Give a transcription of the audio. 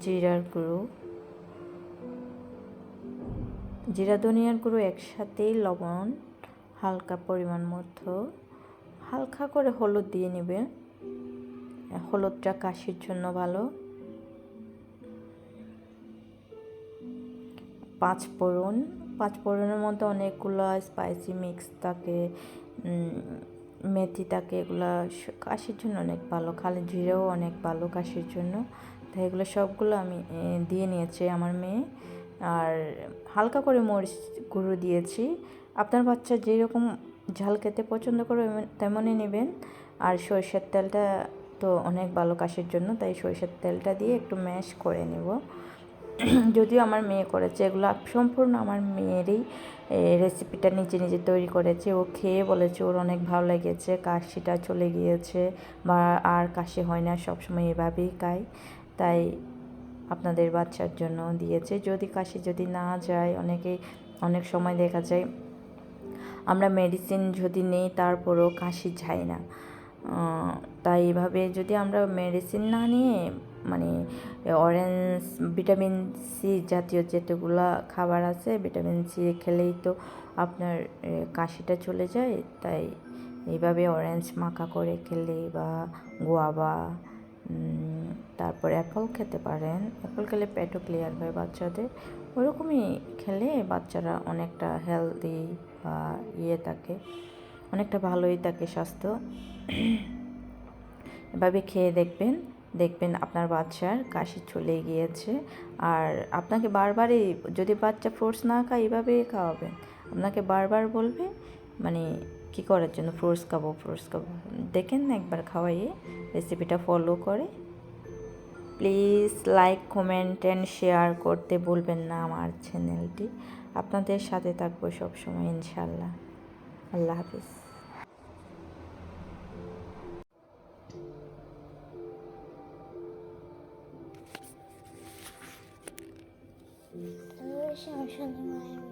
জিরার গুঁড়ো, জিরা ধনিয়ার গুঁড়ো একসাথেই, লবণ হালকা পরিমাণ মতো, হালকা করে হলুদ দিয়ে নেবে, হলুদটা কাশির জন্য ভালো। পাঁচফোড়নের মধ্যে অনেকগুলো স্পাইসি মিক্স থাকে, মেথি থাকে, এগুলো কাশির জন্য অনেক ভালো। খালি জিরেও অনেক ভালো কাশির জন্য। তাই এগুলো সবগুলো আমি দিয়ে নিয়েছি আমার মেয়ে। আর হালকা করে মরিচ গুঁড়ো দিয়েছি। আপনার বাচ্চা যেরকম ঝাল খেতে পছন্দ করে তেমনই নেবেন। আর সরিষার তেলটা তো অনেক ভালো কাশির জন্য, তাই সরিষার তেলটা দিয়ে একটু ম্যাশ করে নেব। যদিও আমার মেয়ে করেছে, এগুলো সম্পূর্ণ আমার মেয়েরই রেসিপিটা নিজে নিজে তৈরি করেছে। ও খেয়ে বলেছে ওর অনেক ভালো লেগেছে, কাশিটা চলে গিয়েছে বা আর কাশি হয় না, সবসময় এভাবেই খায়। তাই আপনাদের বাচ্চার জন্য দিয়েছে। যদি কাশি যদি না যায়, অনেক সময় দেখা যায় আমরা মেডিসিন যদি নেই তারপরেও কাশি যায় না। তাই এভাবে যদি আমরা মেডিসিন না নিয়ে মানে অরেঞ্জ, ভিটামিন সি জাতীয় যেগুলো খাবার আছে, ভিটামিন সি খেলেই তো আপনার কাশিটা চলে যায়। তাই এইভাবে অরেঞ্জ মাখা করে খেলে বা গোয়াবা, তারপর অ্যাপল খেতে পারেন। অ্যাপল খেলে পেটও ক্লিয়ার হয় বাচ্চাদের। ওরকমই খেলে বাচ্চারা অনেকটা হেলদি বা থাকে, অনেকটা ভালোই থাকে স্বাস্থ্য। এভাবে খেয়ে দেখবেন আপনার বাচ্চার কাশি চলে গিয়েছে। আর আপনাকে বারবারই, যদি বাচ্চা ফ্রুটস না খায় এভাবেই খাওয়াবেন। আপনাকে বারবার বলবে মানে কী করার জন্য, ফ্রুটস খাবো। দেখেন না একবার খাওয়াইয়ে, রেসিপিটা ফলো করে। Please like, comment and share করতে ভুলবেন না আমার চ্যানেলটি। আপনাদের সাথে থাকবো সবসময় ইনশাল্লাহ। আল্লাহ হাফিজ। I wish I was